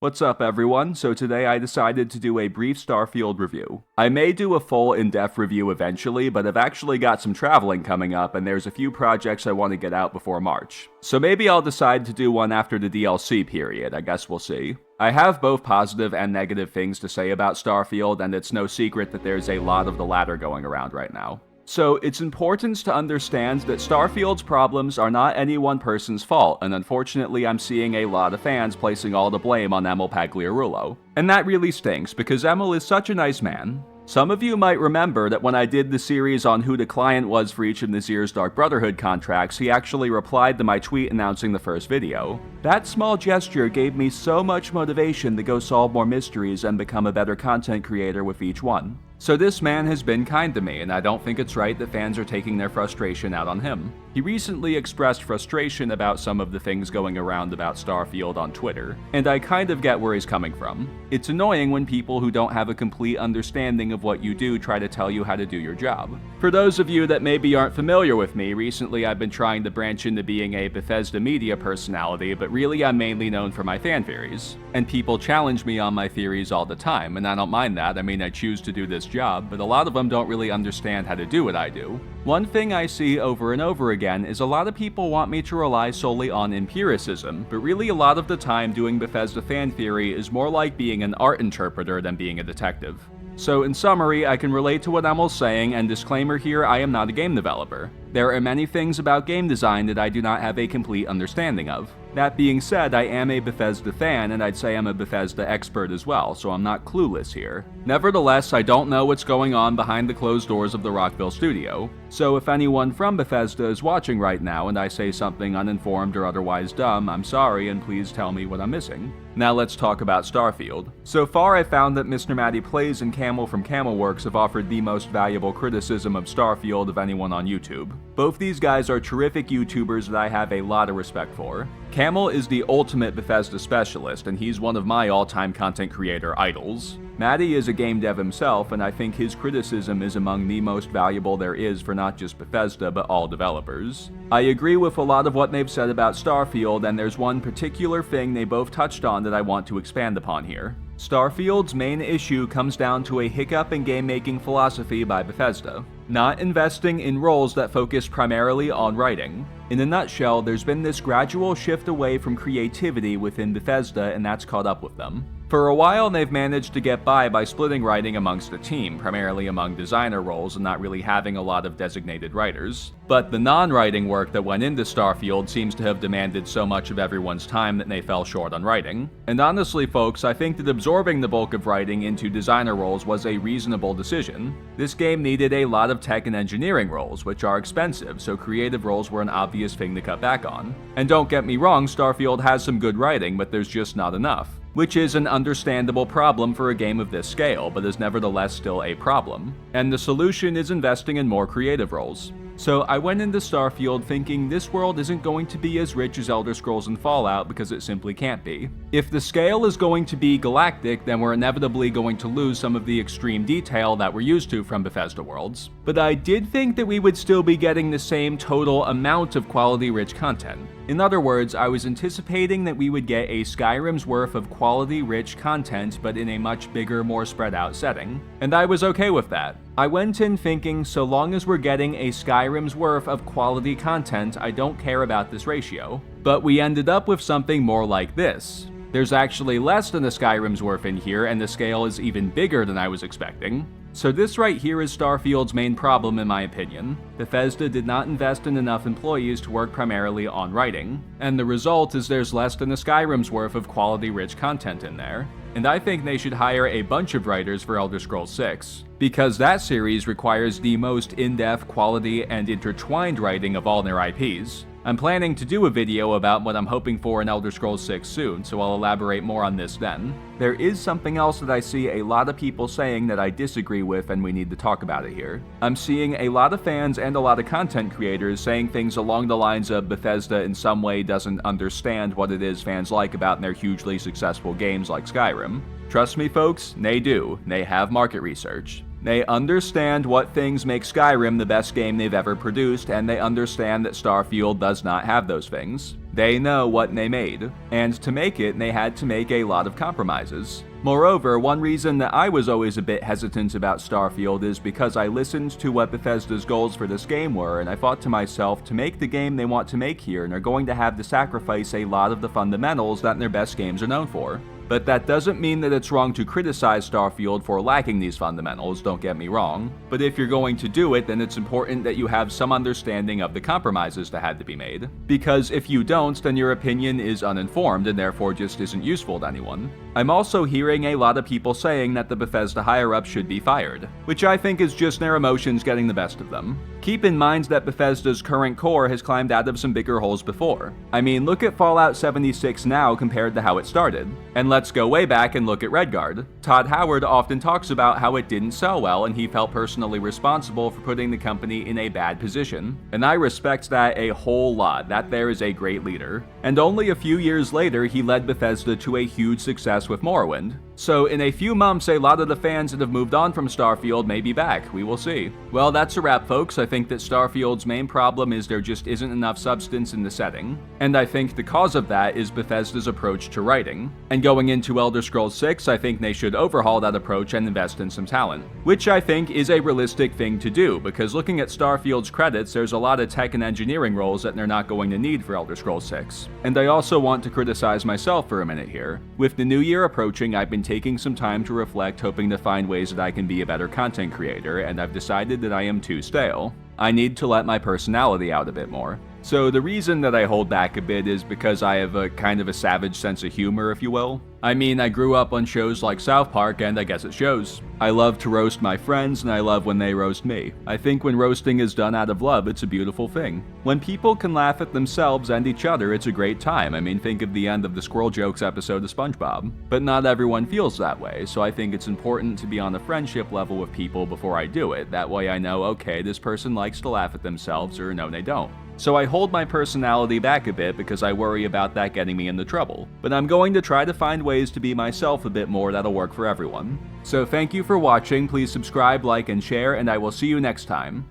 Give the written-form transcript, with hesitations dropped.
What's up everyone? So today I decided to do a brief Starfield review. I may do a full in-depth review eventually, but I've actually got some traveling coming up and there's a few projects I want to get out before March. So maybe I'll decide to do one after the DLC period, I guess we'll see. I have both positive and negative things to say about Starfield, and it's no secret that there's a lot of the latter going around right now. So it's important to understand that Starfield's problems are not any one person's fault, and unfortunately I'm seeing a lot of fans placing all the blame on Emil Pagliarulo. And that really stinks, because Emil is such a nice man. Some of you might remember that when I did the series on who the client was for each of Nazir's Dark Brotherhood contracts, he actually replied to my tweet announcing the first video. That small gesture gave me so much motivation to go solve more mysteries and become a better content creator with each one. So this man has been kind to me, and I don't think it's right that fans are taking their frustration out on him. He recently expressed frustration about some of the things going around about Starfield on Twitter, and I kind of get where he's coming from. It's annoying when people who don't have a complete understanding of what you do try to tell you how to do your job. For those of you that maybe aren't familiar with me, recently I've been trying to branch into being a Bethesda media personality, but really I'm mainly known for my fan theories. And people challenge me on my theories all the time, and I don't mind that. I mean, I choose to do this job, but a lot of them don't really understand how to do what I do. One thing I see over and over again is a lot of people want me to rely solely on empiricism, but really a lot of the time doing Bethesda fan theory is more like being an art interpreter than being a detective. So in summary, I can relate to what Emil's saying, and disclaimer here, I am not a game developer. There are many things about game design that I do not have a complete understanding of. That being said, I am a Bethesda fan, and I'd say I'm a Bethesda expert as well, so I'm not clueless here. Nevertheless, I don't know what's going on behind the closed doors of the Rockville studio, so if anyone from Bethesda is watching right now and I say something uninformed or otherwise dumb, I'm sorry and please tell me what I'm missing. Now let's talk about Starfield. So far I found that Mr. Matty Plays and Camel from Camelworks have offered the most valuable criticism of Starfield of anyone on YouTube. Both these guys are terrific YouTubers that I have a lot of respect for. Camel is the ultimate Bethesda specialist, and he's one of my all-time content creator idols. Matty is a game dev himself, and I think his criticism is among the most valuable there is for not just Bethesda, but all developers. I agree with a lot of what they've said about Starfield, and there's one particular thing they both touched on that I want to expand upon here. Starfield's main issue comes down to a hiccup in game-making philosophy by Bethesda, not investing in roles that focus primarily on writing. In a nutshell, there's been this gradual shift away from creativity within Bethesda, and that's caught up with them. For a while, they've managed to get by splitting writing amongst the team, primarily among designer roles and not really having a lot of designated writers. But the non-writing work that went into Starfield seems to have demanded so much of everyone's time that they fell short on writing. And honestly, folks, I think that absorbing the bulk of writing into designer roles was a reasonable decision. This game needed a lot of tech and engineering roles, which are expensive, so creative roles were an obvious thing to cut back on. And don't get me wrong, Starfield has some good writing, but there's just not enough. Which is an understandable problem for a game of this scale, but is nevertheless still a problem. And the solution is investing in more creative roles. So I went into Starfield thinking this world isn't going to be as rich as Elder Scrolls and Fallout because it simply can't be. If the scale is going to be galactic, then we're inevitably going to lose some of the extreme detail that we're used to from Bethesda worlds. But I did think that we would still be getting the same total amount of quality-rich content. In other words, I was anticipating that we would get a Skyrim's worth of quality-rich content, but in a much bigger, more spread-out setting. And I was okay with that. I went in thinking, so long as we're getting a Skyrim's worth of quality content, I don't care about this ratio. But we ended up with something more like this. There's actually less than a Skyrim's worth in here, and the scale is even bigger than I was expecting. So this right here is Starfield's main problem in my opinion. Bethesda did not invest in enough employees to work primarily on writing, and the result is there's less than a Skyrim's worth of quality-rich content in there. And I think they should hire a bunch of writers for Elder Scrolls 6, because that series requires the most in-depth, quality, and intertwined writing of all their IPs. I'm planning to do a video about what I'm hoping for in Elder Scrolls 6 soon, so I'll elaborate more on this then. There is something else that I see a lot of people saying that I disagree with, and we need to talk about it here. I'm seeing a lot of fans and a lot of content creators saying things along the lines of Bethesda in some way doesn't understand what it is fans like about their hugely successful games like Skyrim. Trust me folks, they do. They have market research. They understand what things make Skyrim the best game they've ever produced, and they understand that Starfield does not have those things. They know what they made, and to make it, they had to make a lot of compromises. Moreover, one reason that I was always a bit hesitant about Starfield is because I listened to what Bethesda's goals for this game were, and I thought to myself, to make the game they want to make here, and are going to have to sacrifice a lot of the fundamentals that their best games are known for. But that doesn't mean that it's wrong to criticize Starfield for lacking these fundamentals, don't get me wrong. But if you're going to do it, then it's important that you have some understanding of the compromises that had to be made. Because if you don't, then your opinion is uninformed and therefore just isn't useful to anyone. I'm also hearing a lot of people saying that the Bethesda higher-ups should be fired, which I think is just their emotions getting the best of them. Keep in mind that Bethesda's current core has climbed out of some bigger holes before. I mean, look at Fallout 76 now compared to how it started. And let's go way back and look at Redguard. Todd Howard often talks about how it didn't sell well and he felt personally responsible for putting the company in a bad position. And I respect that a whole lot, that there is a great leader. And only a few years later, he led Bethesda to a huge success with Morrowind. So in a few months, a lot of the fans that have moved on from Starfield may be back, we will see. Well, that's a wrap, folks. I think that Starfield's main problem is there just isn't enough substance in the setting. And I think the cause of that is Bethesda's approach to writing. And going into Elder Scrolls 6, I think they should overhaul that approach and invest in some talent. Which I think is a realistic thing to do, because looking at Starfield's credits, there's a lot of tech and engineering roles that they're not going to need for Elder Scrolls 6. And I also want to criticize myself for a minute here. With the new year approaching, I've been taking some time to reflect, hoping to find ways that I can be a better content creator, and I've decided that I am too stale. I need to let my personality out a bit more. So the reason that I hold back a bit is because I have a kind of a savage sense of humor, if you will. I mean, I grew up on shows like South Park, and I guess it shows. I love to roast my friends, and I love when they roast me. I think when roasting is done out of love, it's a beautiful thing. When people can laugh at themselves and each other, it's a great time. I mean, think of the end of the Squirrel Jokes episode of SpongeBob. But not everyone feels that way, so I think it's important to be on a friendship level with people before I do it. That way I know, okay, this person likes to laugh at themselves, or no, they don't. So I hold my personality back a bit because I worry about that getting me into trouble. But I'm going to try to find ways to be myself a bit more that'll work for everyone. So thank you for watching, please subscribe, like, and share, and I will see you next time.